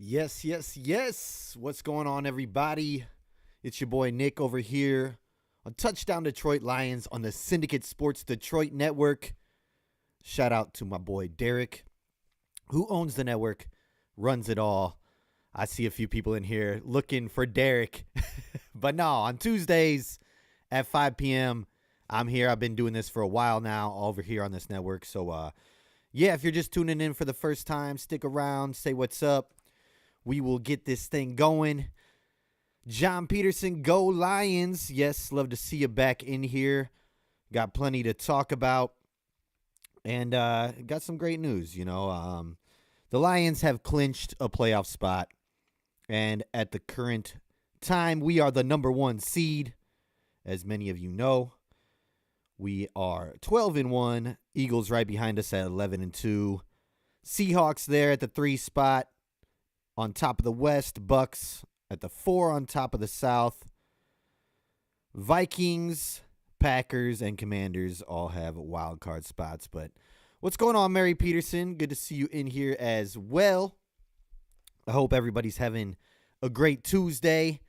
Yes, yes, yes. What's going on, everybody? It's your boy Nick over here on Touchdown Detroit Lions on the Syndicate Sports Detroit network. Shout out to my boy Derek, who owns the network, runs it all. I see a few people in here looking for Derek. But no, on Tuesdays at 5 p.m., I'm here. I've been doing this for a while now over here on this network. So, yeah, if you're just tuning in for the first time, stick around, say what's up. We will get this thing going. John Peterson, go Lions. Yes, love to see you back in here. Got plenty to talk about. And got some great news. The Lions have clinched a playoff spot. And at the current time, we are the number one seed. As many of you know, we are 12-1. Eagles right behind us at 11-2. Seahawks there at the 3 spot. On top of the West, Bucks at the 4 on top of the South. Vikings, Packers, and Commanders all have wild card spots. But what's going on, Mary Peterson? Good to see you in here as well. I hope everybody's having a great Tuesday.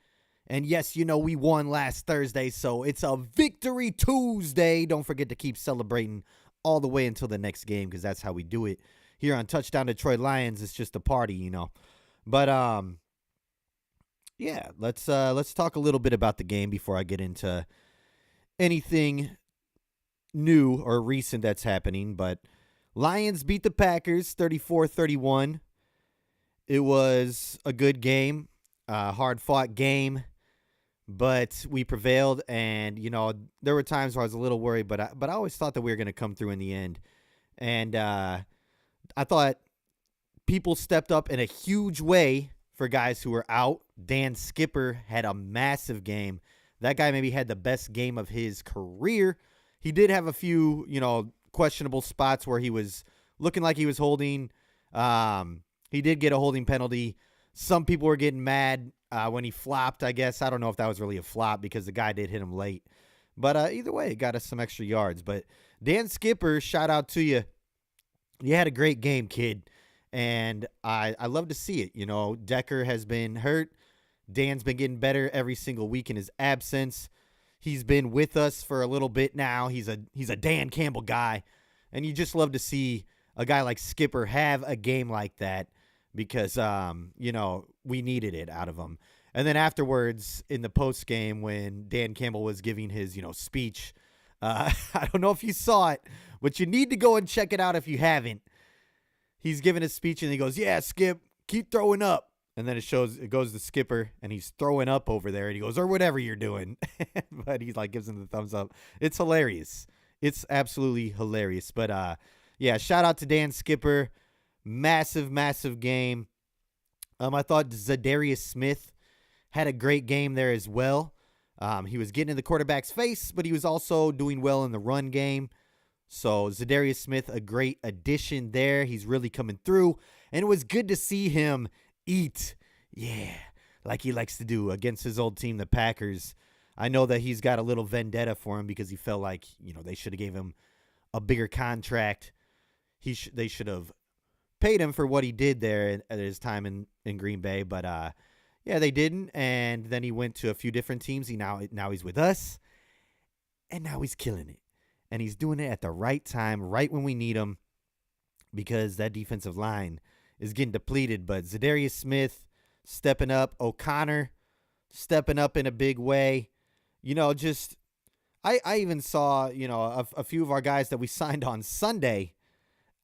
And yes, we won last Thursday, so it's a Victory Tuesday. Don't forget to keep celebrating all the way until the next game, because that's how we do it. Here on Touchdown Detroit Lions, it's just a party, But yeah, let's talk a little bit about the game before I get into anything new or recent that's happening. But Lions beat the Packers 34-31. It was a good game, hard-fought game, but we prevailed. And there were times where I was a little worried, but I always thought that we were going to come through in the end. And I thought people stepped up in a huge way for guys who were out. Dan Skipper had a massive game. That guy maybe had the best game of his career. He did have a few, questionable spots where he was looking like he was holding. He did get a holding penalty. Some people were getting mad when he flopped, I guess. I don't know if that was really a flop because the guy did hit him late. But either way, it got us some extra yards. But Dan Skipper, shout out to you. You had a great game, kid. And I love to see it. Decker has been hurt. Dan's been getting better every single week in his absence. He's been with us for a little bit now. He's a Dan Campbell guy. And you just love to see a guy like Skipper have a game like that because, we needed it out of him. And then afterwards in the post game when Dan Campbell was giving his, speech, I don't know if you saw it, but you need to go and check it out if you haven't. He's giving his speech, and he goes, yeah, Skip, keep throwing up. And then it goes to Skipper, and he's throwing up over there, and he goes, or whatever you're doing. But he gives him the thumbs up. It's hilarious. It's absolutely hilarious. But, yeah, shout out to Dan Skipper. Massive, massive game. I thought Zadarius Smith had a great game there as well. He was getting in the quarterback's face, but he was also doing well in the run game. So Zadarius Smith, a great addition there. He's really coming through. And it was good to see him eat. Yeah, like he likes to do against his old team, the Packers. I know that he's got a little vendetta for him because he felt like, they should have gave him a bigger contract. They should have paid him for what he did there at his time in Green Bay. But, yeah, they didn't. And then he went to a few different teams. Now he's with us. And now he's killing it. And he's doing it at the right time, right when we need him, because that defensive line is getting depleted. But Zadarius Smith stepping up, O'Connor stepping up in a big way. I even saw, a few of our guys that we signed on Sunday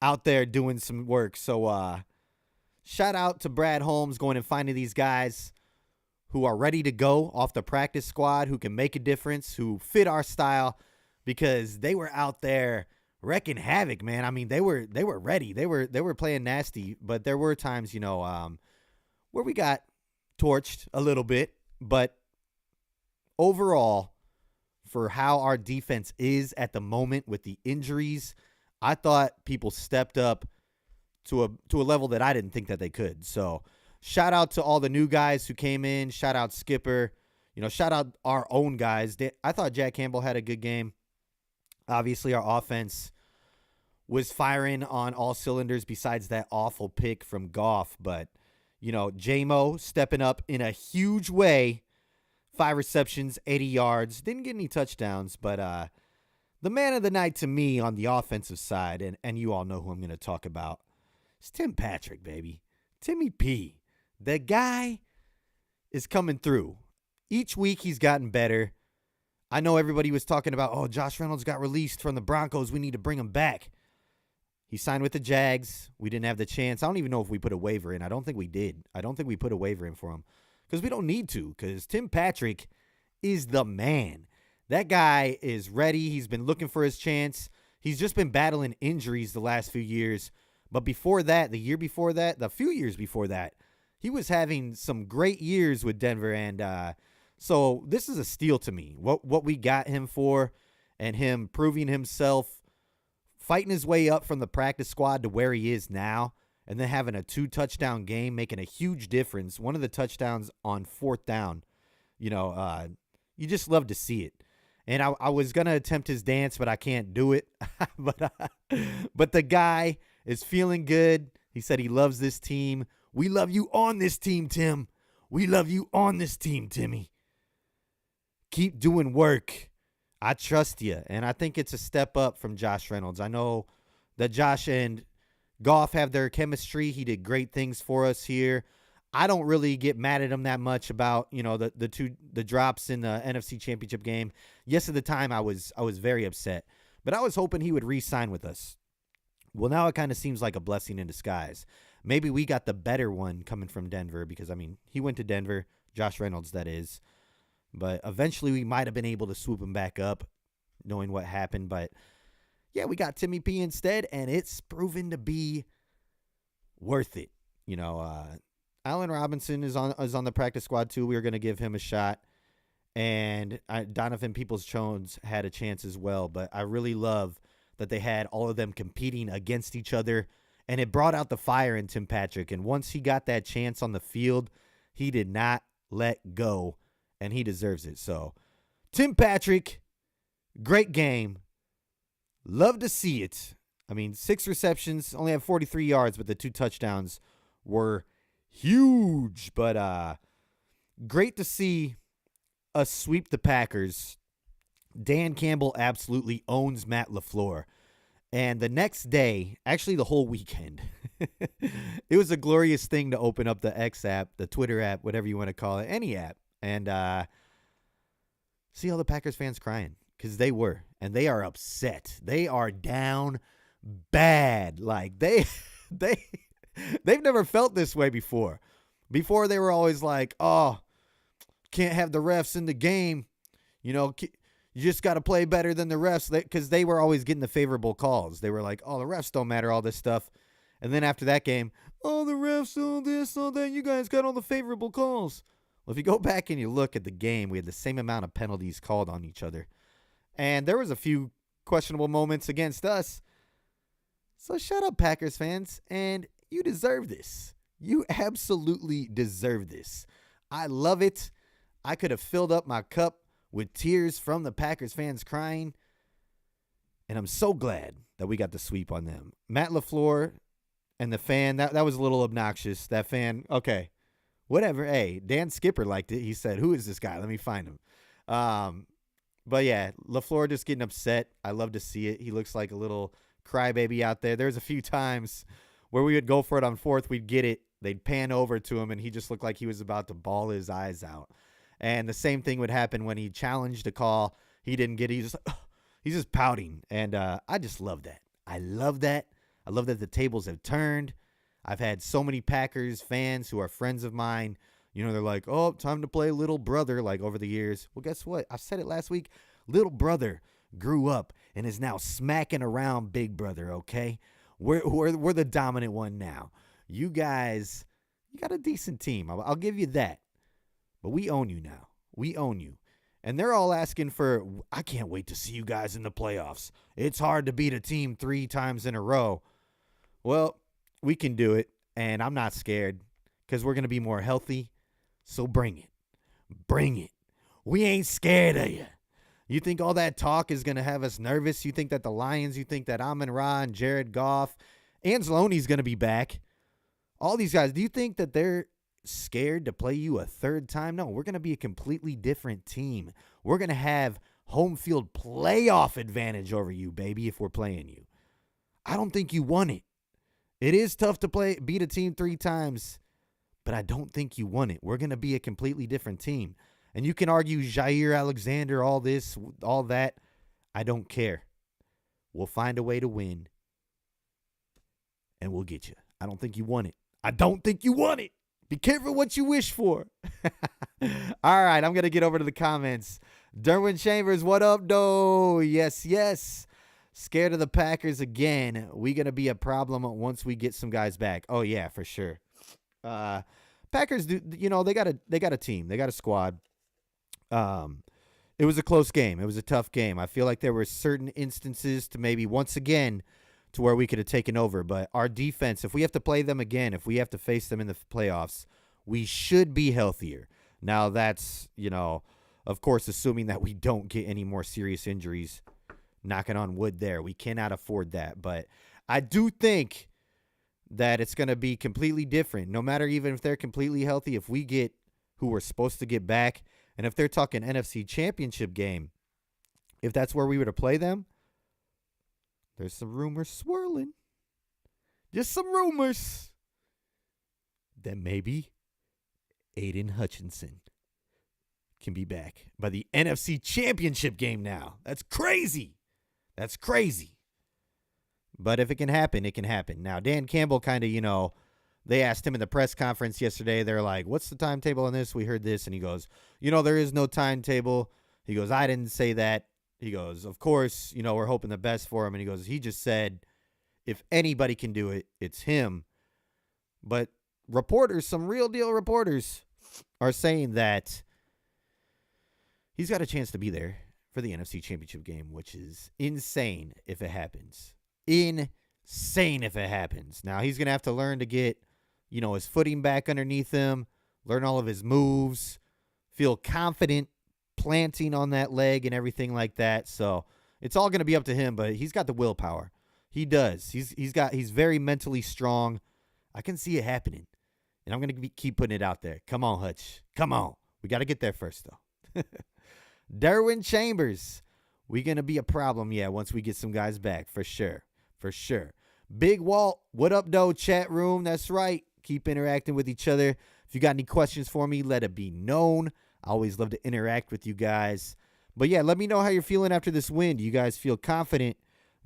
out there doing some work. So shout out to Brad Holmes going and finding these guys who are ready to go off the practice squad, who can make a difference, who fit our style. Because they were out there wrecking havoc, man. I mean, they were ready. They were playing nasty, but there were times, where we got torched a little bit. But overall, for how our defense is at the moment with the injuries, I thought people stepped up to a level that I didn't think that they could. So shout out to all the new guys who came in. Shout out Skipper. Shout out our own guys. I thought Jack Campbell had a good game. Obviously, our offense was firing on all cylinders besides that awful pick from Goff. But, J-Mo stepping up in a huge way. 5 receptions, 80 yards. Didn't get any touchdowns, but the man of the night to me on the offensive side, and you all know who I'm going to talk about, is Tim Patrick, baby. Timmy P. The guy is coming through. Each week he's gotten better. I know everybody was talking about, oh, Josh Reynolds got released from the Broncos. We need to bring him back. He signed with the Jags. We didn't have the chance. I don't even know if we put a waiver in. I don't think we did. I don't think we put a waiver in for him because we don't need to, because Tim Patrick is the man. That guy is ready. He's been looking for his chance. He's just been battling injuries the last few years. But before that, the year before that, the few years before that, he was having some great years with Denver. And so this is a steal to me. What we got him for, and him proving himself, fighting his way up from the practice squad to where he is now, and then having a 2-touchdown game, making a huge difference. One of the touchdowns on 4th down, you just love to see it. And I was going to attempt his dance, but I can't do it. but the guy is feeling good. He said he loves this team. We love you on this team, Tim. We love you on this team, Timmy. Keep doing work. I trust you. And I think it's a step up from Josh Reynolds. I know that Josh and Goff have their chemistry. He did great things for us here. I don't really get mad at him that much about, the drops in the NFC Championship game. Yes, at the time I was very upset, but I was hoping he would re-sign with us. Well, now it kind of seems like a blessing in disguise. Maybe we got the better one coming from Denver because, he went to Denver, Josh Reynolds, that is. But eventually we might have been able to swoop him back up, knowing what happened. But, yeah, we got Timmy P instead, and it's proven to be worth it. Allen Robinson is on the practice squad too. We were going to give him a shot. And Donovan Peoples-Jones had a chance as well. But I really love that they had all of them competing against each other. And it brought out the fire in Tim Patrick. And once he got that chance on the field, he did not let go. And he deserves it. So, Tim Patrick, great game. Love to see it. 6 receptions, only had 43 yards, but the 2 touchdowns were huge. But great to see us sweep the Packers. Dan Campbell absolutely owns Matt LaFleur. And the next day, actually the whole weekend, it was a glorious thing to open up the X app, the Twitter app, whatever you want to call it, any app, and see all the Packers fans crying, because they were, and they are upset. They are down bad. Like, they've never felt this way before. Before, they were always like, oh, can't have the refs in the game. You just got to play better than the refs, because they were always getting the favorable calls. They were like, oh, the refs don't matter, all this stuff. And then after that game, oh, the refs, all this, all that, you guys got all the favorable calls. Well, if you go back and you look at the game, we had the same amount of penalties called on each other. And there was a few questionable moments against us. So shut up, Packers fans, and you deserve this. You absolutely deserve this. I love it. I could have filled up my cup with tears from the Packers fans crying. And I'm so glad that we got the sweep on them. Matt LaFleur and the fan, that was a little obnoxious. That fan, okay, whatever. Hey, Dan Skipper liked it. He said, who is this guy? Let me find him. But yeah, LaFleur just getting upset. I love to see it. He looks like a little crybaby out there. There's a few times where we would go for it on 4th. We'd get it. They'd pan over to him, and he just looked like he was about to bawl his eyes out. And the same thing would happen when he challenged a call. He didn't get it. He's just pouting. And I just love that. I love that. I love that the tables have turned. I've had so many Packers fans who are friends of mine. They're like, oh, time to play little brother, like over the years. Well, guess what? I said it last week. Little brother grew up and is now smacking around big brother, okay? We're the dominant one now. You guys, you got a decent team. I'll give you that. But we own you now. We own you. And they're all asking for, I can't wait to see you guys in the playoffs. It's hard to beat a team 3 times in a row. Well, we can do it, and I'm not scared because we're going to be more healthy. So bring it. Bring it. We ain't scared of you. You think all that talk is going to have us nervous? You think that the Lions, you think that Amon-Ra and Jared Goff, Anzalone's going to be back. All these guys, do you think that they're scared to play you a third time? No, we're going to be a completely different team. We're going to have home field playoff advantage over you, baby, if we're playing you. I don't think you won it. It is tough to beat a team 3 times, but I don't think you won it. We're going to be a completely different team. And you can argue Jair Alexander, all this, all that. I don't care. We'll find a way to win, and we'll get you. I don't think you won it. I don't think you won it. Be careful what you wish for. All right, I'm going to get over to the comments. Derwin Chambers, what up, though? Yes, yes. Scared of the Packers again. We going to be a problem once we get some guys back. Oh, yeah, for sure. Packers, do they got a team. They got a squad. It was a close game. It was a tough game. I feel like there were certain instances to maybe once again to where we could have taken over. But our defense, if we have to play them again, if we have to face them in the playoffs, we should be healthier. Now that's, of course, assuming that we don't get any more serious injuries. Knocking on wood there. We cannot afford that. But I do think that it's going to be completely different. No matter even if they're completely healthy, if we get who we're supposed to get back, and if they're talking NFC Championship game, if that's where we were to play them, there's some rumors swirling. Just some rumors. That maybe Aiden Hutchinson can be back by the NFC Championship game now. That's crazy. That's crazy. But if it can happen, it can happen. Now, Dan Campbell kind of, they asked him in the press conference yesterday. They're like, what's the timetable on this? We heard this. And he goes, there is no timetable. He goes, I didn't say that. He goes, of course, we're hoping the best for him. And he goes, he just said, if anybody can do it, it's him. But reporters, some real deal reporters, are saying that he's got a chance to be there for the NFC Championship game, which is insane if it happens. Insane if it happens. Now, he's going to have to learn to get, his footing back underneath him, learn all of his moves, feel confident planting on that leg and everything like that. So it's all going to be up to him, but he's got the willpower. He does. He's very mentally strong. I can see it happening, and I'm going to keep putting it out there. Come on, Hutch. Come on. We got to get there first, though. Derwin Chambers. We're going to be a problem, once we get some guys back, for sure. For sure. Big Walt, what up, though, chat room? That's right. Keep interacting with each other. If you got any questions for me, let it be known. I always love to interact with you guys. But, let me know how you're feeling after this win. Do you guys feel confident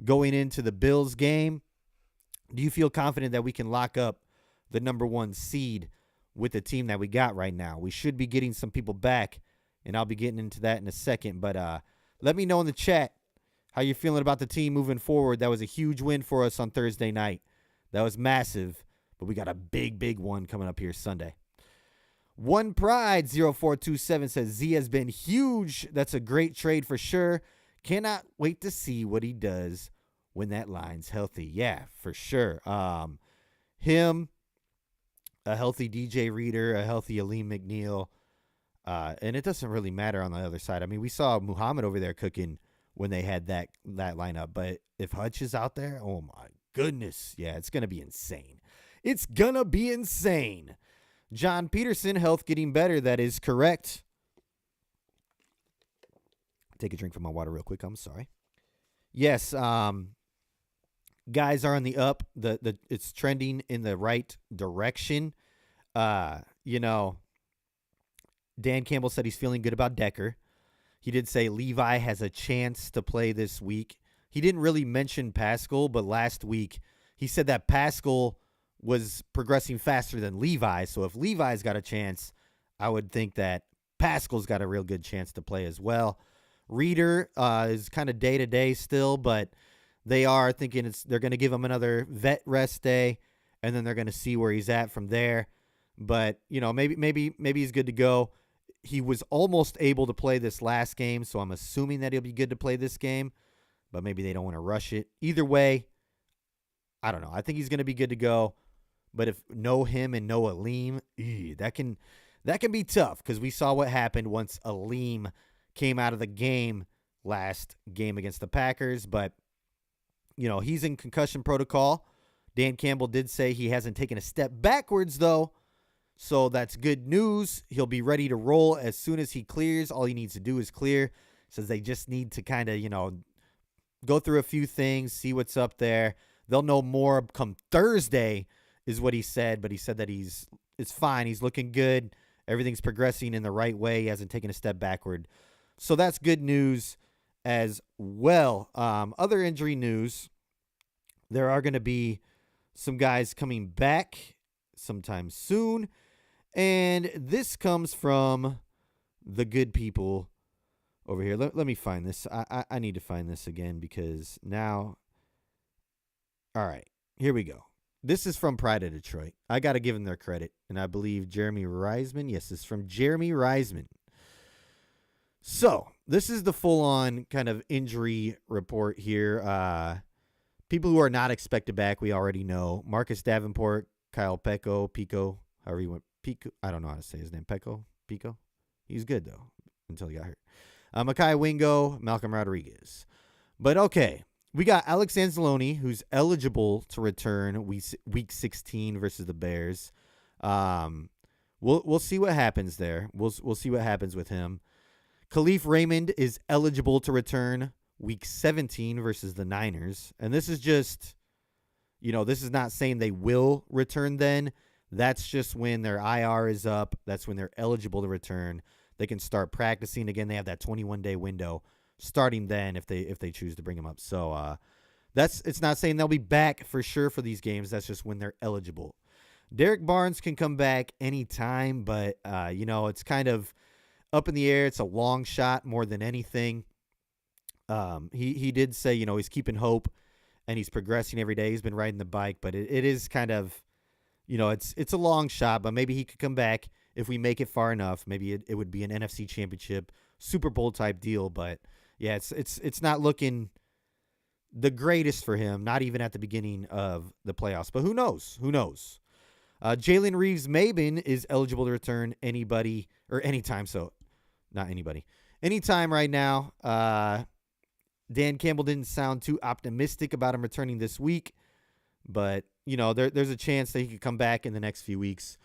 going into the Bills game? Do you feel confident that we can lock up the number 1 seed with the team that we got right now? We should be getting some people back, and I'll be getting into that in a second. But let me know in the chat how you're feeling about the team moving forward. That was a huge win for us on Thursday night. That was massive, but we got a big, big one coming up here Sunday. One Pride 0427 says, Z has been huge. That's a great trade for sure. Cannot wait to see what he does when that line's healthy. Yeah, for sure. Him, a healthy DJ Reader, a healthy Aleem McNeil, and it doesn't really matter on the other side. I mean, we saw Muhammad over there cooking when they had that lineup. But if Hutch is out there, oh my goodness. Yeah, it's going to be insane. It's going to be insane. John Peterson, health getting better. That is correct. Take a drink from my water real quick. I'm sorry. Yes, guys are on the up. It's trending in the right direction. Dan Campbell said he's feeling good about Decker. He did say Levi has a chance to play this week. He didn't really mention Pascal, but last week he said that Pascal was progressing faster than Levi. So if Levi's got a chance, I would think that Pascal's got a real good chance to play as well. Reader is kind of day-to-day still, but they are thinking they're going to give him another vet rest day, and then they're going to see where he's at from there. But, maybe he's good to go. He was almost able to play this last game, so I'm assuming that he'll be good to play this game, but maybe they don't want to rush it. Either way, I don't know. I think he's going to be good to go. But if no him and no Aleem, that can be tough because we saw what happened once Aleem came out of the game last game against the Packers. But, he's in concussion protocol. Dan Campbell did say he hasn't taken a step backwards, though. So that's good news. He'll be ready to roll as soon as he clears. All he needs to do is clear. Says they just need to kind of, go through a few things, see what's up there. They'll know more come Thursday is what he said, but he said that it's fine. He's looking good. Everything's progressing in the right way. He hasn't taken a step backward. So that's good news as well. Other injury news, there are going to be some guys coming back sometime soon. And this comes from the good people over here. Let me find this. I need to find this again because now. All right, here we go. This is from Pride of Detroit. I got to give them their credit. And I believe Jeremy Reisman. Yes, it's from Jeremy Reisman. So this is the full-on kind of injury report here. People who are not expected back, we already know. Marcus Davenport, Kyle Pico, however you want. Pico, I don't know how to say his name. Pico? He's good, though, until he got hurt. Mekhi Wingo, Malcolm Rodriguez. But, okay, we got Alex Anzalone, who's eligible to return week 16 versus the Bears. We'll see what happens there. We'll see what happens with him. Khalif Raymond is eligible to return week 17 versus the Niners. And this is just, this is not saying they will return then. That's just when their IR is up. That's when they're eligible to return. They can start practicing again. They have that 21-day window starting then if they choose to bring them up. So it's not saying they'll be back for sure for these games. That's just when they're eligible. Derek Barnes can come back anytime, but it's kind of up in the air. It's a long shot more than anything. He did say he's keeping hope and he's progressing every day. He's been riding the bike, but it is kind of it's a long shot, but maybe he could come back if we make it far enough. Maybe it would be an NFC Championship, Super Bowl type deal. But yeah, it's not looking the greatest for him, not even at the beginning of the playoffs. But who knows? Jalen Reeves-Maybin is eligible to return anytime. So not anybody. Anytime right now. Dan Campbell didn't sound too optimistic about him returning this week. But, there's a chance that he could come back in the next few weeks.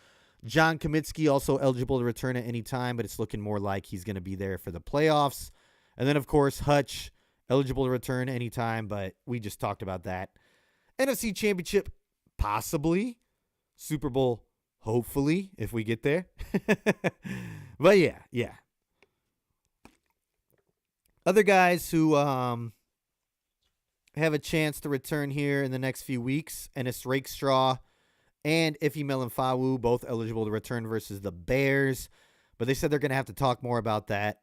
John Kaminsky also eligible to return at any time, but it's looking more like he's going to be there for the playoffs. And then, of course, Hutch, eligible to return anytime, but we just talked about that. NFC Championship, possibly. Super Bowl, hopefully, if we get there. But, yeah. Other guys who have a chance to return here in the next few weeks, Ennis Rakestraw and Ife Melanfawu, both eligible to return versus the Bears. But they said they're going to have to talk more about that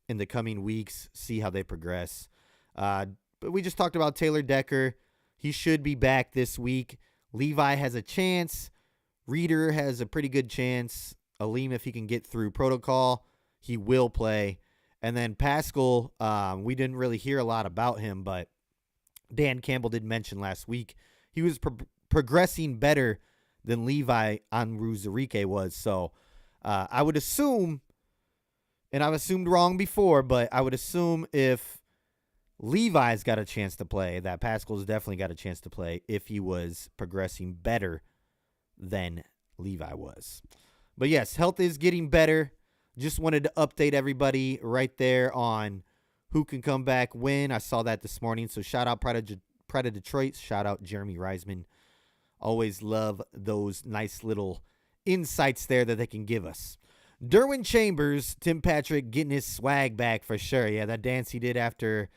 in the coming weeks, see how they progress. But we just talked about Taylor Decker. He should be back this week. Levi has a chance. Reeder has a pretty good chance. Aleem, if he can get through protocol, he will play. And then Pascal, we didn't really hear a lot about him, but Dan Campbell did mention last week he was progressing better than Levi Onwuzurike was. So I would assume, and I've assumed wrong before, but I would assume if Levi's got a chance to play, that Pascal's definitely got a chance to play if he was progressing better than Levi was. But yes, health is getting better. Just wanted to update everybody right there on who can come back when. I saw that this morning. So shout out Pride of Detroit. Shout out Jeremy Reisman. Always love those nice little insights there that they can give us. Derwin Chambers, Tim Patrick getting his swag back for sure. Yeah, that dance he did after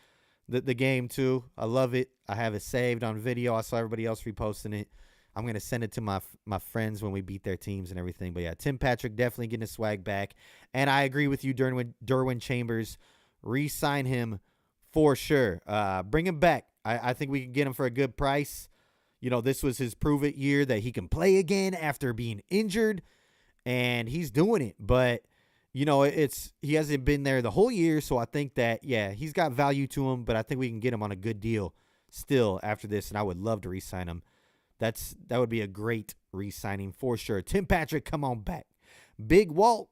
the game too. I love it. I have it saved on video. I saw everybody else reposting it. I'm going to send it to my friends when we beat their teams and everything. But yeah, Tim Patrick definitely getting his swag back. And I agree with you, Derwin Chambers. Re-sign him for sure. Bring him back. I think we can get him for a good price. This was his prove-it year that he can play again after being injured. And he's doing it. But, he hasn't been there the whole year. So I think that, yeah, he's got value to him. But I think we can get him on a good deal still after this. And I would love to re-sign him. That would be a great re-signing for sure. Tim Patrick, come on back. Big Walt,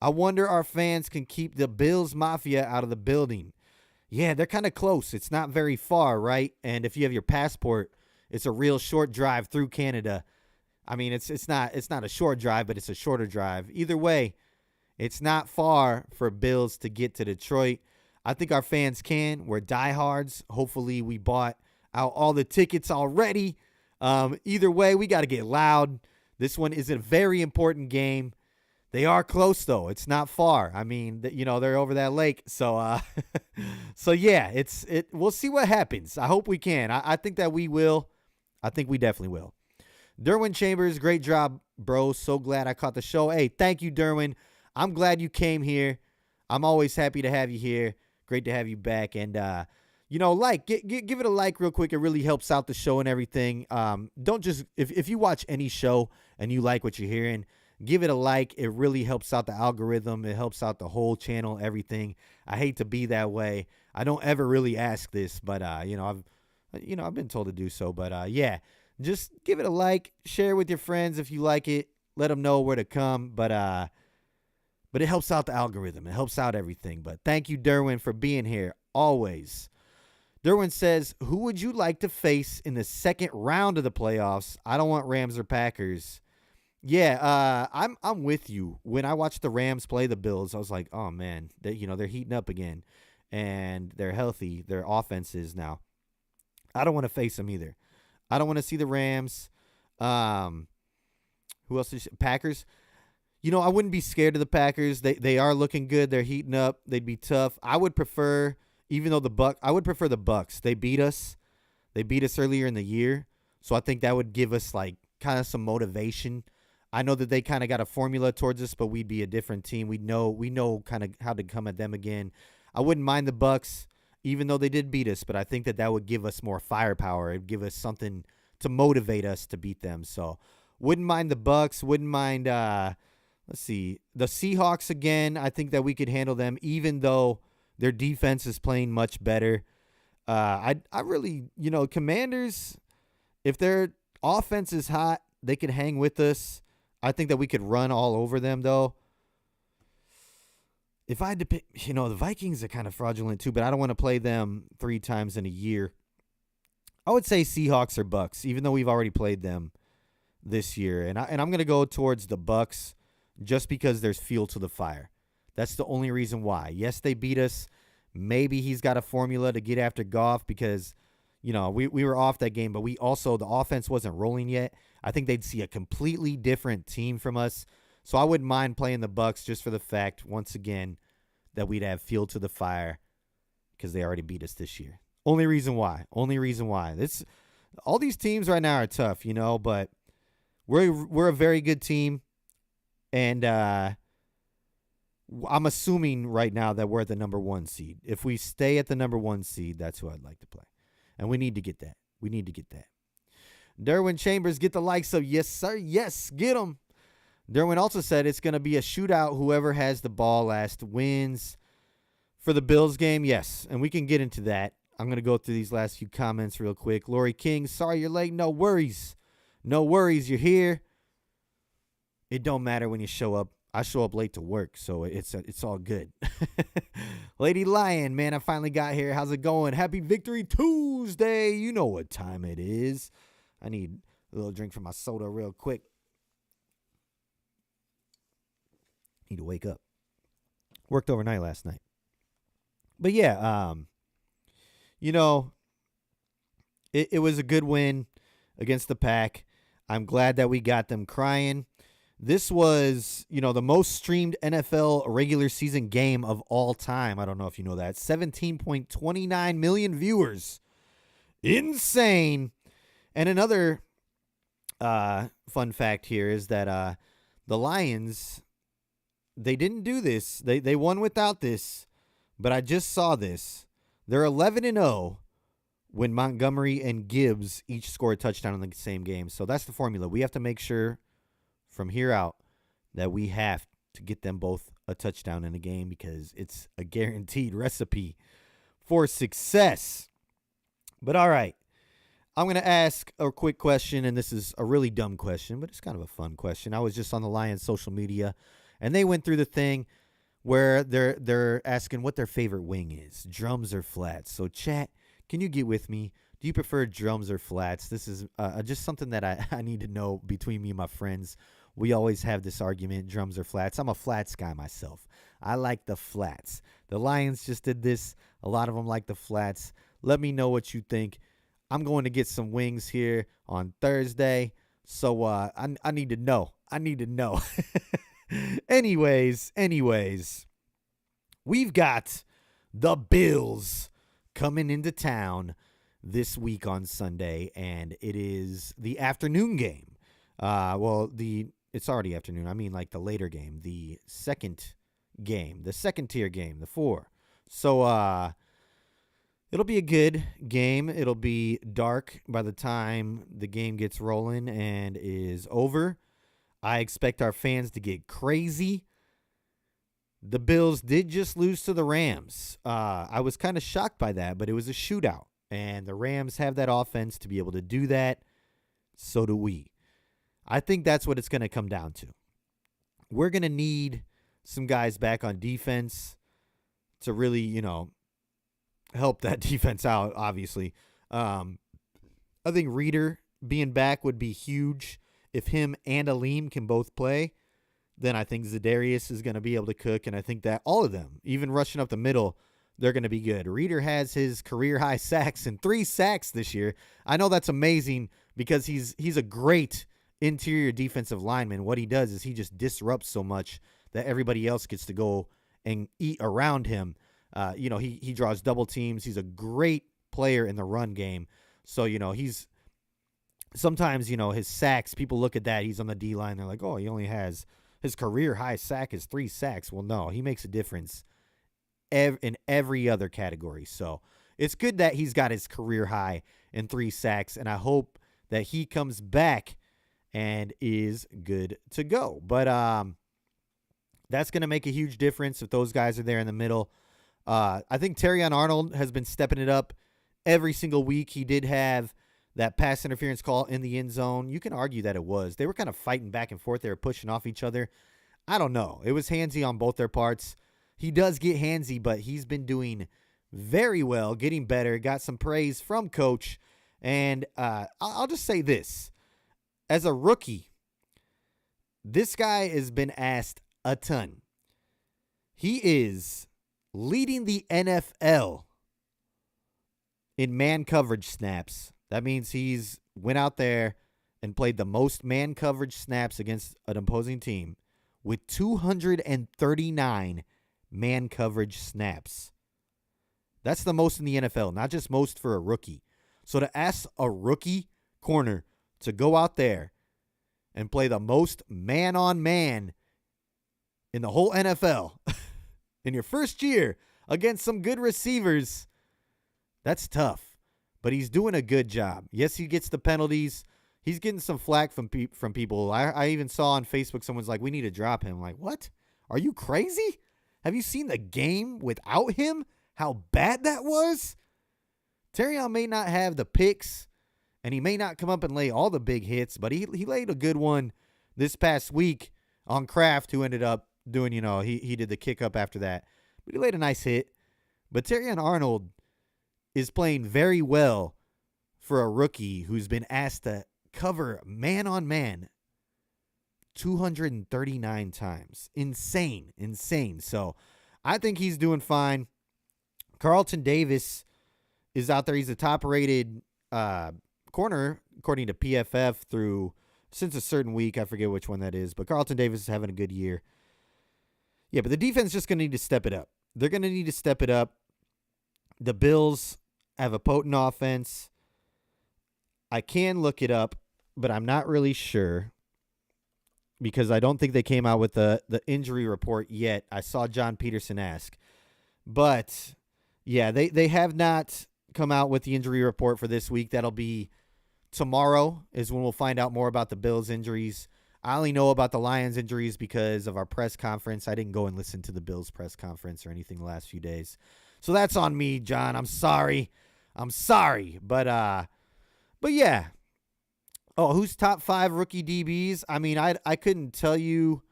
I wonder our fans can keep the Bills Mafia out of the building. Yeah, they're kind of close. It's not very far, right? And if you have your passport, it's a real short drive through Canada. I mean, it's not a short drive, but it's a shorter drive. Either way, it's not far for Bills to get to Detroit. I think our fans can. We're diehards. Hopefully, we bought out all the tickets already. Either way, we got to get loud. This one is a very important game. They are close, though. It's not far. I mean, they're over that lake. So, so yeah, we'll see what happens. I hope we can. I think that we will. I think we definitely will. Derwin Chambers, great job, bro. So glad I caught the show. Hey, thank you, Derwin. I'm glad you came here. I'm always happy to have you here. Great to have you back. And, give it a like real quick. It really helps out the show and everything. Don't just, if you watch any show and you like what you're hearing, give it a like. It really helps out the algorithm. It helps out the whole channel, everything. I hate to be that way. I don't ever really ask this, but, I've been told to do so. But, yeah. Just give it a like, share with your friends if you like it. Let them know where to come. But it helps out the algorithm. It helps out everything. But thank you, Derwin, for being here always. Derwin says, who would you like to face in the second round of the playoffs? I don't want Rams or Packers. Yeah, I'm with you. When I watched the Rams play the Bills, I was like, oh, man, they're heating up again. And they're healthy. Their offenses now. I don't want to face them either. I don't want to see the Rams. Who else? Packers. I wouldn't be scared of the Packers. They are looking good. They're heating up. They'd be tough. I would prefer, I would prefer the Bucks. They beat us. They beat us earlier in the year. So I think that would give us like kind of some motivation. I know that they kind of got a formula towards us, but we'd be a different team. We know kind of how to come at them again. I wouldn't mind the Bucks, even though they did beat us, but I think that would give us more firepower. It'd give us something to motivate us to beat them. So wouldn't mind the Bucks. Wouldn't mind, let's see, the Seahawks again. I think that we could handle them, even though their defense is playing much better. I really, Commanders, if their offense is hot, they could hang with us. I think that we could run all over them, though. If I had to pick, the Vikings are kind of fraudulent too, but I don't want to play them 3 times in a year. I would say Seahawks or Bucks, even though we've already played them this year. And I'm going to go towards the Bucks just because there's fuel to the fire. That's the only reason why. Yes, they beat us. Maybe he's got a formula to get after Goff because, we were off that game, but the offense wasn't rolling yet. I think they'd see a completely different team from us. So I wouldn't mind playing the Bucks just for the fact, once again, that we'd have fuel to the fire because they already beat us this year. Only reason why. All these teams right now are tough, but we're a very good team, and I'm assuming right now that we're at the number 1 seed. If we stay at the number 1 seed, that's who I'd like to play, and we need to get that. Derwin Chambers, get the likes of yes, sir. Yes, get them. Derwin also said it's going to be a shootout. Whoever has the ball last wins. For the Bills game, yes, and we can get into that. I'm going to go through these last few comments real quick. Lori King, sorry you're late. No worries. You're here. It don't matter when you show up. I show up late to work, so it's all good. Lady Lion, man, I finally got here. How's it going? Happy Victory Tuesday. You know what time it is. I need a little drink from my soda real quick. Need to wake up. Worked overnight last night. But yeah, it was a good win against the Pack. I'm glad that we got them crying. This was, the most streamed NFL regular season game of all time. I don't know if you know that. 17.29 million viewers. Insane. And another fun fact here is that the Lions, they didn't do this. They won without this. But I just saw this. They're 11-0 when Montgomery and Gibbs each score a touchdown in the same game. So that's the formula. We have to make sure from here out that we have to get them both a touchdown in a game because it's a guaranteed recipe for success. But all right, I'm going to ask a quick question, and this is a really dumb question, but it's kind of a fun question. I was just on the Lions social media, and they went through the thing where they're asking what their favorite wing is, drums or flats. So chat, can you get with me Do you prefer drums or flats? This is just something that I need to know between me and my friends. We always have this argument, drums or flats. I'm a flats guy myself. I like the flats. The Lions just did this. A lot of them like the flats. Let me know what you think. I'm going to get some wings here on Thursday. So I need to know. I need to know. anyways, we've got the Bills coming into town this week on Sunday, and it is the afternoon game. It's already afternoon. I mean, like the later game, the second game, the second tier game, the 4. So it'll be a good game. It'll be dark by the time the game gets rolling and is over. I expect our fans to get crazy. The Bills did just lose to the Rams. I was kind of shocked by that, but it was a shootout. And the Rams have that offense to be able to do that. So do we. I think that's what it's going to come down to. We're going to need some guys back on defense to really, help that defense out, obviously. I think Reeder being back would be huge. If him and Aleem can both play, then I think Za'Darius is going to be able to cook, and I think that all of them, even rushing up the middle, they're going to be good. Reeder has his career-high sacks and 3 sacks this year. I know that's amazing because he's a great interior defensive lineman. What he does is he just disrupts so much that everybody else gets to go and eat around him. He draws double teams. He's a great player in the run game. So, he's sometimes, his sacks, people look at that. He's on the D-line. They're like, oh, he only has his career-high sack is 3 sacks. Well, no, he makes a difference in every other category. So it's good that he's got his career high in 3 sacks, and I hope that he comes back and is good to go. But that's going to make a huge difference if those guys are there in the middle. I think Terrion Arnold has been stepping it up every single week. He did have that pass interference call in the end zone. You can argue that it was. They were kind of fighting back and forth. They were pushing off each other. I don't know. It was handsy on both their parts. He does get handsy, but he's been doing very well, getting better, got some praise from coach. And I'll just say this. As a rookie, this guy has been asked a ton. He is leading the NFL in man coverage snaps. That means he's went out there and played the most man coverage snaps against an opposing team with 239 man coverage snaps. That's the most in the NFL, not just most for a rookie. So to ask a rookie corner to go out there and play the most man-on-man in the whole NFL in your first year against some good receivers, that's tough. But he's doing a good job. Yes, he gets the penalties. He's getting some flack from people. I even saw on Facebook someone's like, we need to drop him. I'm like, what? Are you crazy? Have you seen the game without him? How bad that was? Terrion may not have the picks, and he may not come up and lay all the big hits, but he laid a good one this past week on Kraft, who ended up doing, he did the kick up after that. But he laid a nice hit. But Terrion Arnold is playing very well for a rookie who's been asked to cover man-on-man 239 times. Insane. So I think he's doing fine. Carlton Davis is out there. He's a top-rated corner, according to PFF, since a certain week. I forget which one that is, but Carlton Davis is having a good year. Yeah, but the defense is just going to need to step it up. They're going to need to step it up. The Bills have a potent offense. I can look it up, but I'm not really sure because I don't think they came out with the injury report yet. I saw John Peterson ask. But, yeah, they have not come out with the injury report for this week. That'll be tomorrow is when we'll find out more about the Bills' injuries. I only know about the Lions' injuries because of our press conference. I didn't go and listen to the Bills' press conference or anything the last few days. So that's on me, John. I'm sorry. But yeah. Oh, who's top 5 rookie DBs? I mean, I couldn't tell you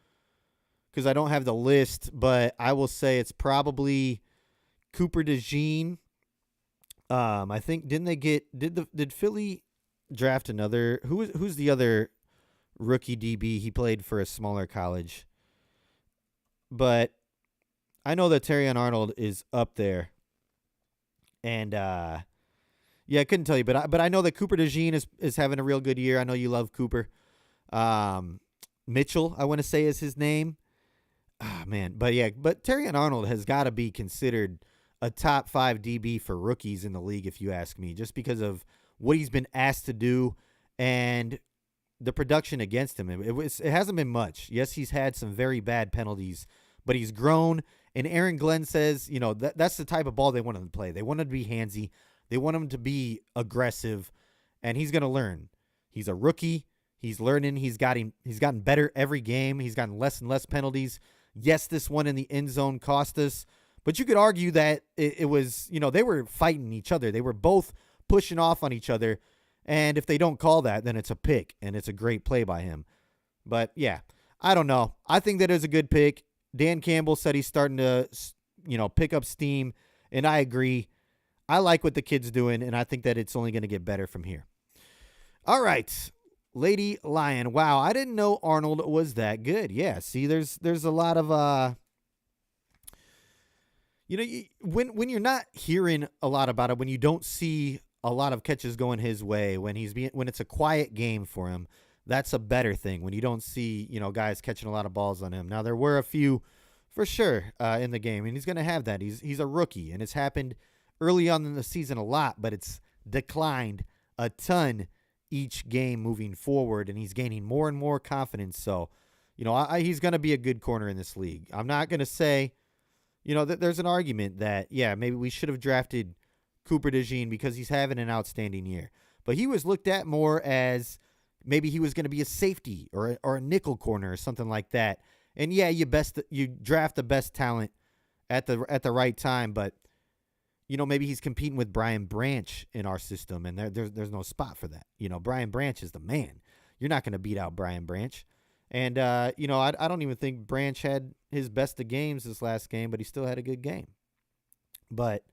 because I don't have the list, but I will say it's probably Cooper DeJean, I think didn't they get did Philly draft another who's the other rookie DB? He played for a smaller college. But I know that Terrion Arnold is up there. And yeah, I couldn't tell you, but I know that Cooper DeJean is having a real good year. I know you love Cooper. Mitchell, I want to say is his name. Ah, man. But yeah, but Terrion Arnold has got to be considered a top 5 DB for rookies in the league, if you ask me, just because of what he's been asked to do and the production against him. It hasn't been much. Yes, he's had some very bad penalties, but he's grown. And Aaron Glenn says, that's the type of ball they want him to play. They want him to be handsy. They want him to be aggressive, and he's going to learn. He's a rookie. He's learning. He's gotten better every game. He's gotten less and less penalties. Yes, this one in the end zone cost us, but you could argue that it was, they were fighting each other. They were both pushing off on each other, and if they don't call that, then it's a pick, and it's a great play by him. But, yeah, I don't know. I think that is a good pick. Dan Campbell said he's starting to, pick up steam, and I agree. I like what the kid's doing, and I think that it's only going to get better from here. All right, Lady Lion. Wow, I didn't know Arnold was that good. Yeah, see, there's a lot of when you're not hearing a lot about it, when you don't see a lot of catches going his way, when it's a quiet game for him, that's a better thing. When you don't see guys catching a lot of balls on him. Now there were a few for sure in the game, and he's going to have that. He's a rookie, and it's happened early on in the season a lot, but it's declined a ton each game moving forward, and he's gaining more and more confidence. So, he's going to be a good corner in this league. I'm not going to say, that there's an argument that, yeah, maybe we should have drafted Cooper DeJean because he's having an outstanding year. But he was looked at more as maybe he was going to be a safety or a nickel corner or something like that. And yeah, you draft the best talent at the right time, but maybe he's competing with Brian Branch in our system, and there's no spot for that. Brian Branch is the man. You're not going to beat out Brian Branch. And, I don't even think Branch had his best of games this last game, but he still had a good game. But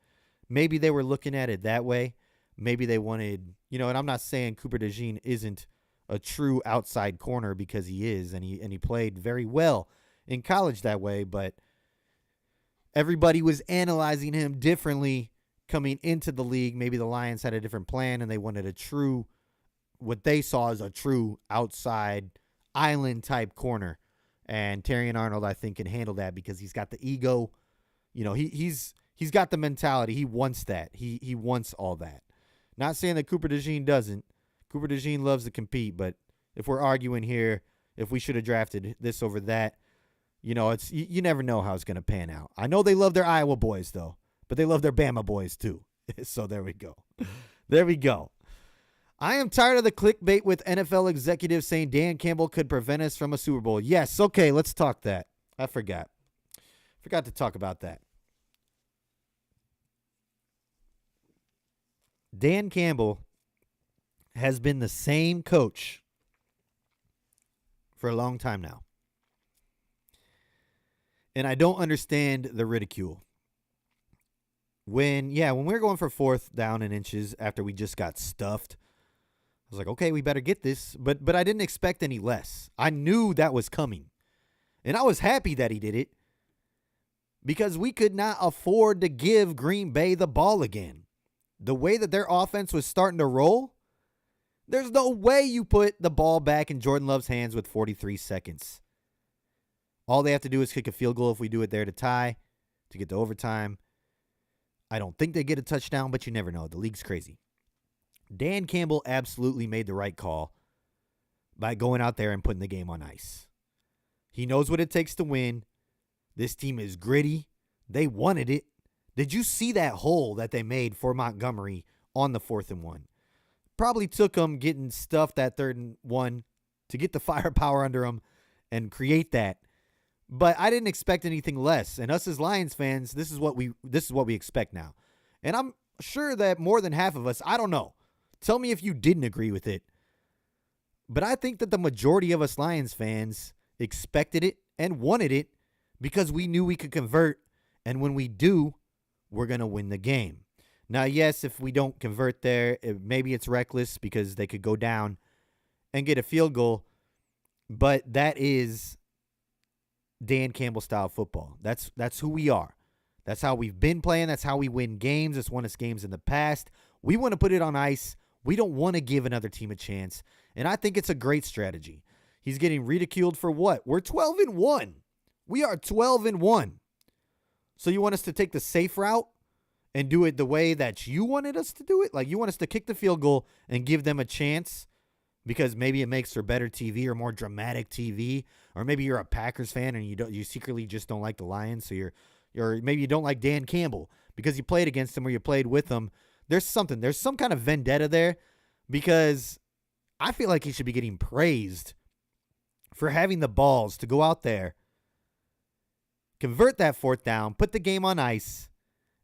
maybe they were looking at it that way. Maybe they wanted, and I'm not saying Cooper DeJean isn't a true outside corner, because he is, and he played very well in college that way, but everybody was analyzing him differently coming into the league. Maybe the Lions had a different plan, and they wanted what they saw as a true outside island type corner. And Terrion Arnold, I think, can handle that because he's got the ego. He's got the mentality. He wants that. He wants all that. Not saying that Cooper DeJean doesn't. Cooper DeJean loves to compete, but if we're arguing here, if we should have drafted this over that, it's you never know how it's going to pan out. I know they love their Iowa boys, though, but they love their Bama boys, too. So there we go. There we go. I am tired of the clickbait with NFL executives saying Dan Campbell could prevent us from a Super Bowl. Yes, okay, let's talk that. I forgot to talk about that. Dan Campbell has been the same coach for a long time now. And I don't understand the ridicule. When we were going for 4th down and inches after we just got stuffed, I was like, okay, we better get this. But I didn't expect any less. I knew that was coming. And I was happy that he did it because we could not afford to give Green Bay the ball again. The way that their offense was starting to roll, there's no way you put the ball back in Jordan Love's hands with 43 seconds. All they have to do is kick a field goal if we do it there to tie, to get to overtime. I don't think they get a touchdown, but you never know. The league's crazy. Dan Campbell absolutely made the right call by going out there and putting the game on ice. He knows what it takes to win. This team is gritty. They wanted it. Did you see that hole that they made for Montgomery on the 4th and 1? Probably took them getting stuffed that 3rd and 1 to get the firepower under them and create that. But I didn't expect anything less. And us as Lions fans, this is what we expect now. And I'm sure that more than half of us, I don't know. Tell me if you didn't agree with it. But I think that the majority of us Lions fans expected it and wanted it because we knew we could convert. And when we do, we're going to win the game. Now, yes, if we don't convert there, maybe it's reckless because they could go down and get a field goal, but that is Dan Campbell style football. That's who we are. That's how we've been playing. That's how we win games. It's won us games in the past. We want to put it on ice. We don't want to give another team a chance. And I think it's a great strategy. He's getting ridiculed for what? We're 12-1. We are 12-1. So you want us to take the safe route and do it the way that you wanted us to do it? Like you want us to kick the field goal and give them a chance because maybe it makes for better TV or more dramatic TV, or maybe you're a Packers fan and you secretly just don't like the Lions, so you're maybe you don't like Dan Campbell because you played against him or you played with him. There's some kind of vendetta there because I feel like he should be getting praised for having the balls to go out there, convert that fourth down, put the game on ice,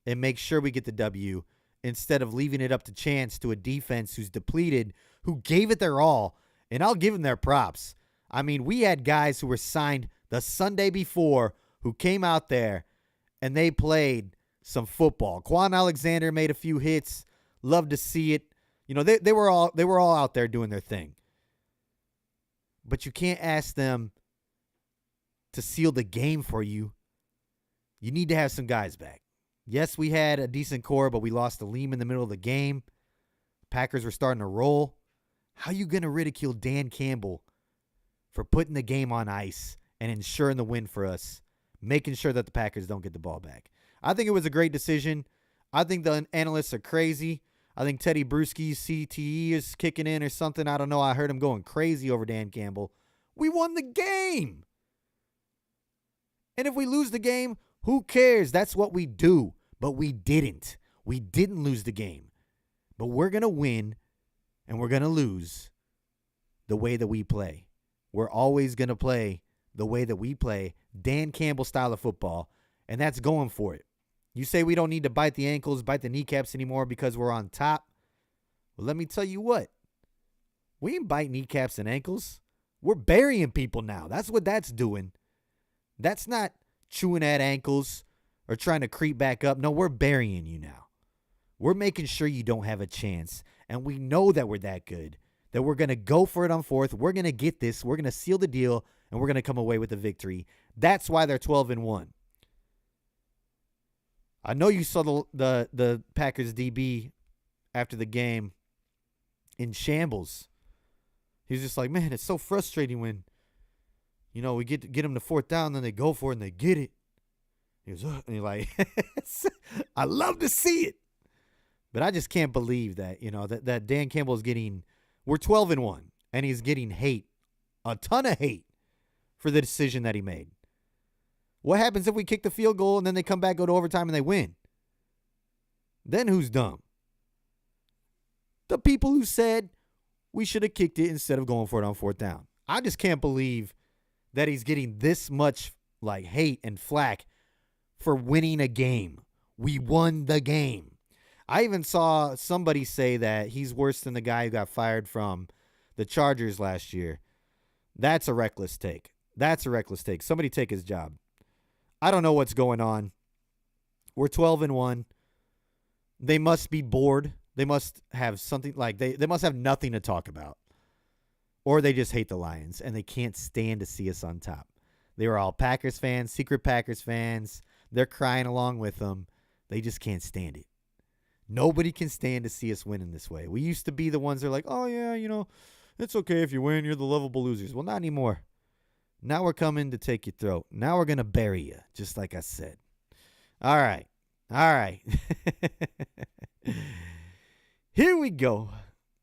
and make sure we get the W instead of leaving it up to chance to a defense who's depleted, who gave it their all. And I'll give them their props. I mean, we had guys who were signed the Sunday before who came out there and they played some football. Quan Alexander made a few hits. Love to see it. You know, they were all out there doing their thing. But you can't ask them to seal the game for you. You need to have some guys back. Yes, we had a decent core, but we lost Aleem in the middle of the game. Packers were starting to roll. How are you going to ridicule Dan Campbell for putting the game on ice and ensuring the win for us, making sure that the Packers don't get the ball back? I think it was a great decision. I think the analysts are crazy. I think Teddy Bruschi's CTE is kicking in or something. I don't know. I heard him going crazy over Dan Campbell. We won the game. And if we lose the game, who cares? That's what we do. But we didn't. We didn't lose the game. But we're going to win and we're going to lose the way that we play. We're always going to play the way that we play, Dan Campbell style of football, and that's going for it. You say we don't need to bite the ankles, bite the kneecaps anymore because we're on top. Well, let me tell you what. We ain't bite kneecaps and ankles. We're burying people now. That's what that's doing. That's not chewing at ankles or trying to creep back up. No, we're burying you now. We're making sure you don't have a chance. And we know that we're that good, that we're going to go for it on fourth. We're going to get this. We're going to seal the deal, and we're going to come away with a victory. That's why they're 12-1. I know you saw the Packers DB after the game in shambles. He was just like, man, it's so frustrating when, you know, we get them to fourth down, then they go for it and they get it. He goes, and you're like, I love to see it. But I just can't believe that, you know, that Dan Campbell is getting, we're 12-1, and he's getting hate, a ton of hate for the decision that he made. What happens if we kick the field goal and then they come back, go to overtime, and they win? Then who's dumb? The people who said we should have kicked it instead of going for it on fourth down. I just can't believe that he's getting this much like hate and flack for winning a game. We won the game. I even saw somebody say that he's worse than the guy who got fired from the Chargers last year. That's a reckless take. That's a reckless take. Somebody take his job. I don't know what's going on. We're 12-1. They must be bored. They must have something like they must have nothing to talk about. Or they just hate the Lions and they can't stand to see us on top. They were all Packers fans, secret Packers fans. They're crying along with them. They just can't stand it. Nobody can stand to see us winning this way. We used to be the ones that are like, oh, yeah, you know, it's okay if you win. You're the lovable losers. Well, not anymore. Now we're coming to take your throat. Now we're going to bury you, just like I said. All right. All right. Here we go.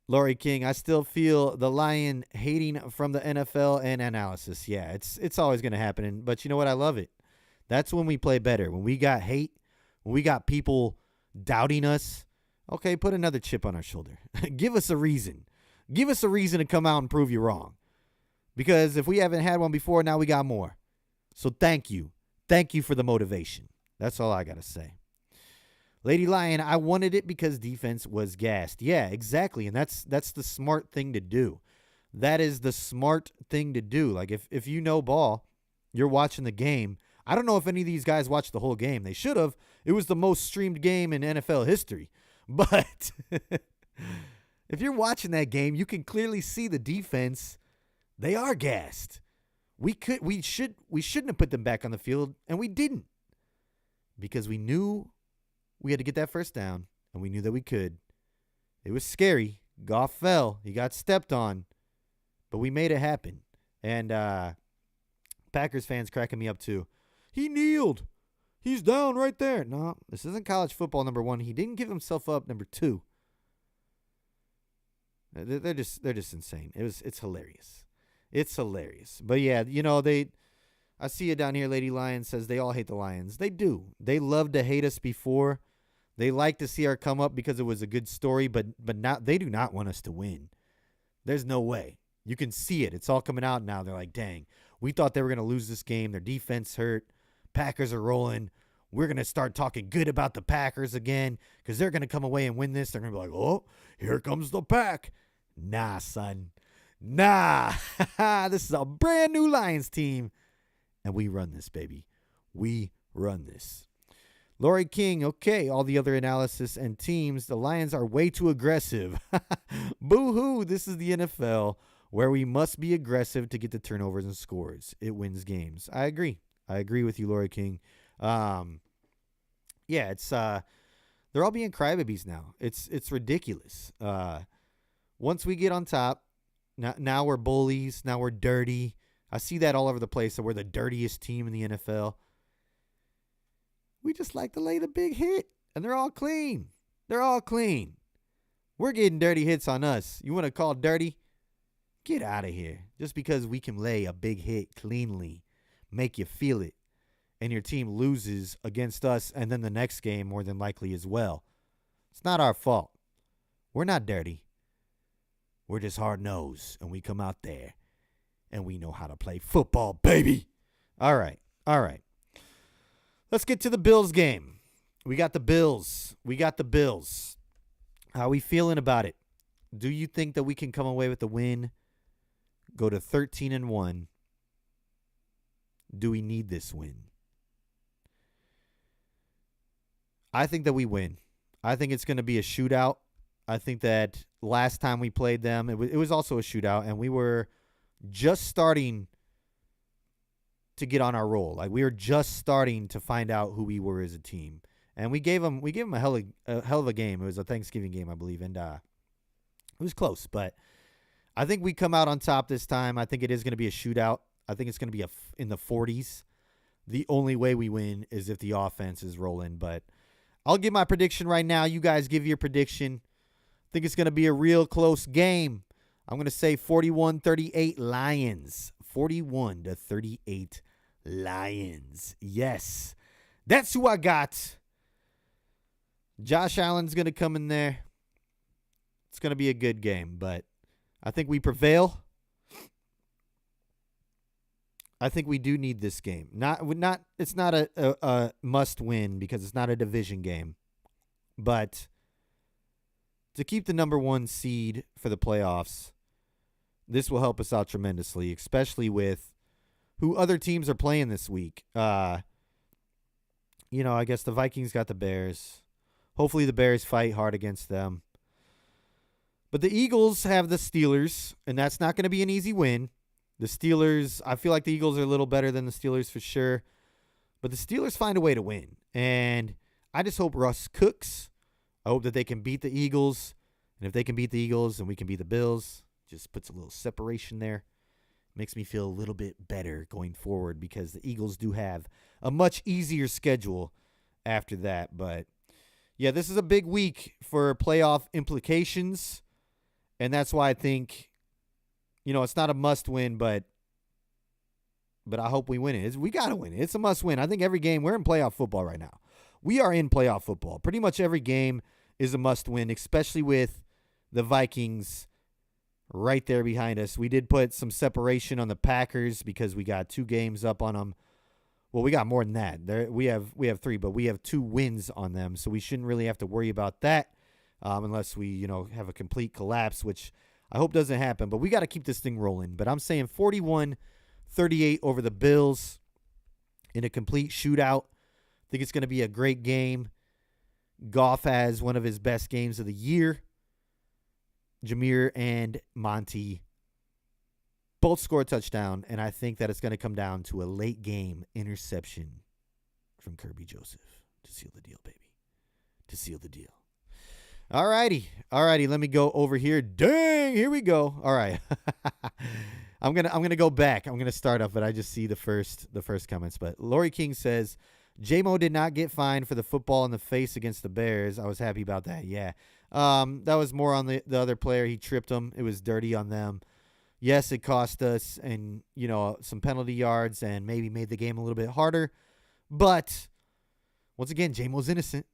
Laurie King, I still feel the Lion hating from the NFL and analysis. Yeah, it's always going to happen. But you know what? I love it. That's when we play better. When we got hate, when we got people doubting us, okay, put another chip on our shoulder. Give us a reason. Give us a reason to come out and prove you wrong. Because if we haven't had one before, now we got more. So thank you. Thank you for the motivation. That's all I got to say. Lady Lion, I wanted it because defense was gassed. Yeah, exactly. And that's the smart thing to do. That is the smart thing to do. Like if you know ball, you're watching the game. I don't know if any of these guys watched the whole game. They should have. It was the most streamed game in NFL history. But if you're watching that game, you can clearly see the defense. They are gassed. We shouldn't have put them back on the field, and we didn't, because we knew we had to get that first down, and we knew that we could. It was scary. Goff fell. He got stepped on, but we made it happen. And Packers fans cracking me up too. He kneeled. He's down right there. No, this isn't college football, number one. He didn't give himself up, number two. They're just insane. It's hilarious. It's hilarious. But yeah, I see it down here. Lady Lion says they all hate the Lions. They do. They love to hate us before. They like to see our come up because it was a good story, but not. They do not want us to win. There's no way. You can see it. It's all coming out now. They're like, dang, we thought they were going to lose this game. Their defense hurt. Packers are rolling. We're going to start talking good about the Packers again because they're going to come away and win this. They're going to be like, oh, here comes the Pack. Nah, son. Nah. This is a brand new Lions team. And we run this, baby. We run this. Lori King, okay, all the other analysis and teams, the Lions are way too aggressive. Boo-hoo, this is the NFL where we must be aggressive to get the turnovers and scores. It wins games. I agree. I agree with you, Lori King. Yeah, it's they're all being crybabies now. It's ridiculous. Once we get on top, now we're bullies. Now we're dirty. I see that all over the place. So we're the dirtiest team in the NFL. We just like to lay the big hit, and they're all clean. They're all clean. We're getting dirty hits on us. You want to call dirty? Get out of here. Just because we can lay a big hit cleanly, make you feel it, and your team loses against us, and then the next game more than likely as well. It's not our fault. We're not dirty. We're just hard-nosed, and we come out there, and we know how to play football, baby. All right. Let's get to the Bills game. We got the Bills. How we feeling about it? Do you think that we can come away with the win? Go to 13-1. Do we need this win? I think that we win. I think it's going to be a shootout. I think that last time we played them, it was also a shootout, and we were just starting to get on our roll. Like, we were just starting to find out who we were as a team, and we gave them a hell of a game. It was a Thanksgiving game, I believe, and it was close. But I think we come out on top this time. I think it is going to be a shootout. I think it's going to be in the 40s. The only way we win is if the offense is rolling. But I'll give my prediction right now. You guys give your prediction. I think it's going to be a real close game. I'm going to say 41-38 Lions. 41-38 Lions. Yes. That's who I got. Josh Allen's going to come in there. It's going to be a good game, but I think we prevail. I think we do need this game. It's not a must win because it's not a division game. But to keep the number one seed for the playoffs, this will help us out tremendously, especially with who other teams are playing this week. I guess the Vikings got the Bears. Hopefully the Bears fight hard against them. But the Eagles have the Steelers, and that's not going to be an easy win. The Steelers, I feel like the Eagles are a little better than the Steelers for sure. But the Steelers find a way to win. And I just hope Russ cooks. I hope that they can beat the Eagles. And if they can beat the Eagles, then we can beat the Bills. Just puts a little separation there. Makes me feel a little bit better going forward because the Eagles do have a much easier schedule after that. But, yeah, this is a big week for playoff implications. And that's why I think, it's not a must win, but I hope we win it. We got to win it. It's a must win. I think every game, we're in playoff football right now. We are in playoff football. Pretty much every game is a must win, especially with the Vikings right there behind us. We did put some separation on the Packers because we got 2 games up on them. Well, we got more than that. We have 3, but we have 2 wins on them, so we shouldn't really have to worry about that unless we, have a complete collapse, which I hope doesn't happen. But we got to keep this thing rolling. But I'm saying 41-38 over the Bills in a complete shootout. I think it's going to be a great game. Goff has one of his best games of the year. Jameer and Monty both score a touchdown, and I think that it's going to come down to a late game interception from Kirby Joseph to seal the deal, baby. To seal the deal. All righty. Let me go over here. Dang, here we go. All right. I'm gonna go back. I'm gonna start off, but I just see the first comments. But Lori King says, J-Mo did not get fined for the football in the face against the Bears. I was happy about that. Yeah. That was more on the other player. He tripped him. It was dirty on them. Yes, it cost us and, some penalty yards and maybe made the game a little bit harder. But once again, J-Mo's innocent.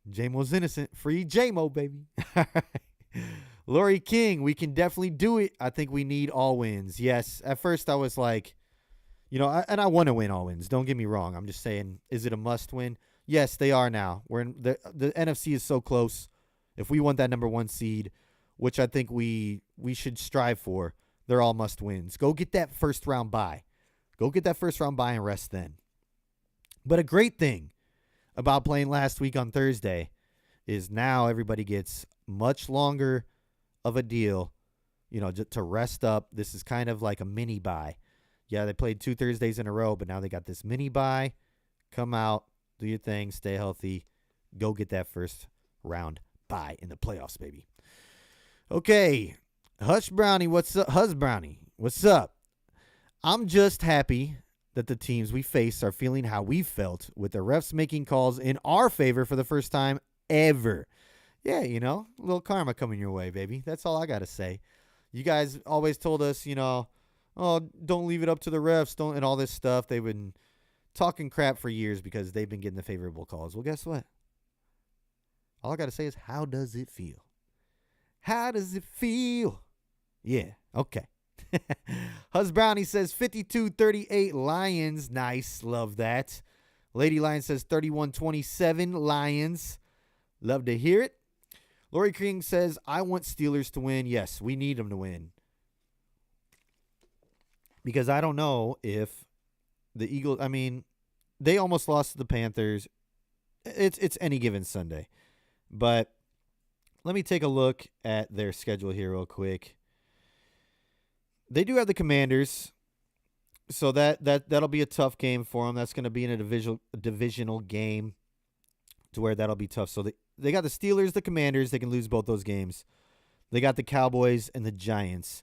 J-Mo's innocent. Free J-Mo, baby. Lori King, we can definitely do it. I think we need all wins. Yes, at first I was like, and I want to win all wins. Don't get me wrong. I'm just saying, is it a must win? Yes, they are now. We're in the NFC is so close. If we want that number 1 seed, which I think we should strive for, they're all must wins. Go get that first round bye. Go get that first round bye and rest then. But a great thing about playing last week on Thursday is now everybody gets much longer of a deal, to rest up. This is kind of like a mini bye. Yeah, they played 2 Thursdays in a row, but now they got this mini bye. Come out, do your thing, stay healthy, go get that first round bye in the playoffs, baby. Okay, Hush Brownie, what's up? Huz Brownie, what's up? I'm just happy that the teams we face are feeling how we felt with the refs making calls in our favor for the first time ever. Yeah, a little karma coming your way, baby. That's all I got to say. You guys always told us, oh, don't leave it up to the refs, and all this stuff. They've been talking crap for years because they've been getting the favorable calls. Well, guess what? All I got to say is, how does it feel? How does it feel? Yeah, okay. Huz Brownie says 52-38 Lions. Nice, love that. Lady Lion says 31-27 Lions. Love to hear it. Lori King says, I want Steelers to win. Yes, we need them to win. Because I don't know if the Eagles, they almost lost to the Panthers. It's any given Sunday. But let me take a look at their schedule here real quick. They do have the Commanders, so that'll be a tough game for them. That's going to be in a divisional game to where that'll be tough. So they got the Steelers, the Commanders. They can lose both those games. They got the Cowboys and the Giants.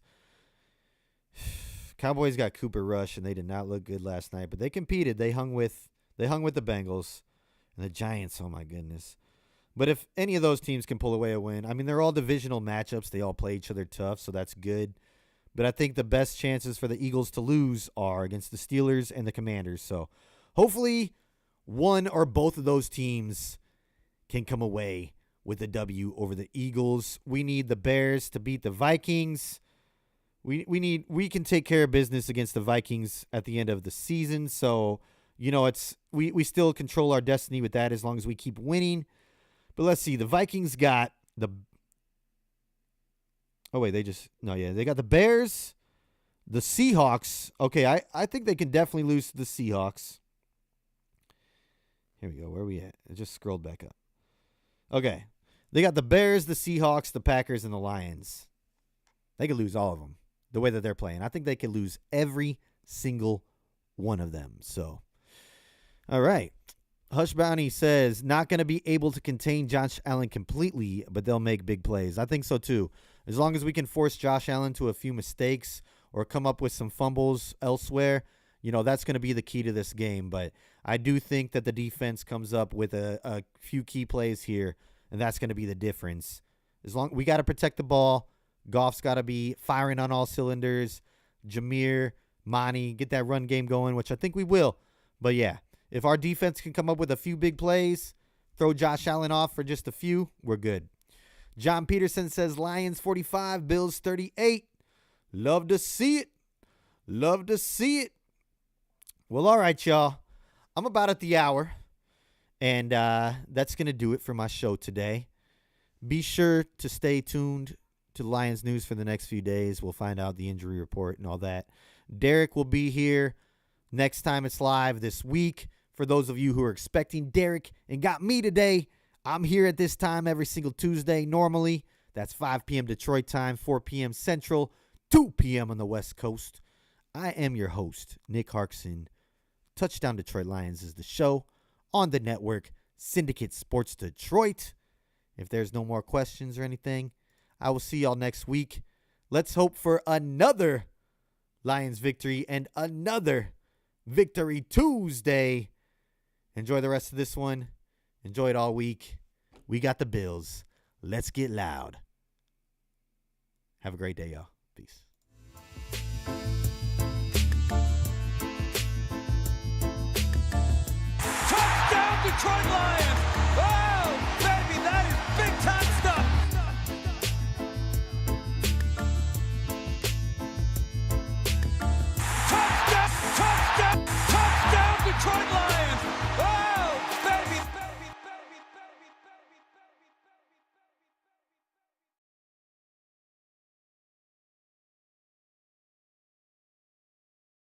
Cowboys got Cooper Rush, and they did not look good last night, but they competed. They hung with the Bengals and the Giants. Oh, my goodness. But if any of those teams can pull away a win, they're all divisional matchups. They all play each other tough, so that's good. But I think the best chances for the Eagles to lose are against the Steelers and the Commanders. So hopefully one or both of those teams can come away with a W over the Eagles. We need the Bears to beat the Vikings. We can take care of business against the Vikings at the end of the season. So, we still control our destiny with that as long as we keep winning. But let's see. The Vikings got the they got the Bears, the Seahawks. Okay, I think they can definitely lose to the Seahawks. Here we go. Where are we at? I just scrolled back up. Okay. They got the Bears, the Seahawks, the Packers, and the Lions. They could lose all of them the way that they're playing. I think they could lose every single one of them. So, all right. Hush Bounty says, not going to be able to contain Josh Allen completely, but they'll make big plays. I think so, too. As long as we can force Josh Allen to a few mistakes or come up with some fumbles elsewhere, that's going to be the key to this game. But I do think that the defense comes up with a few key plays here, and that's going to be the difference. We got to protect the ball. Goff's got to be firing on all cylinders. Jameer, Monty, get that run game going, which I think we will. But, yeah, if our defense can come up with a few big plays, throw Josh Allen off for just a few, we're good. John Peterson says Lions 45, Bills 38. Love to see it. Love to see it. Well, all right, y'all. I'm about at the hour, and that's going to do it for my show today. Be sure to stay tuned to Lions news for the next few days. We'll find out the injury report and all that. Derek will be here next time it's live this week. For those of you who are expecting Derek and got me today, I'm here at this time every single Tuesday. Normally, that's 5 p.m. Detroit time, 4 p.m. Central, 2 p.m. on the West Coast. I am your host, Nick Harkson. Touchdown Detroit Lions is the show on the network, Syndicate Sports Detroit. If there's no more questions or anything, I will see y'all next week. Let's hope for another Lions victory and another Victory Tuesday. Enjoy the rest of this one. Enjoy it all week. We got the Bills. Let's get loud. Have a great day, y'all. Peace. Touchdown, Detroit Lions!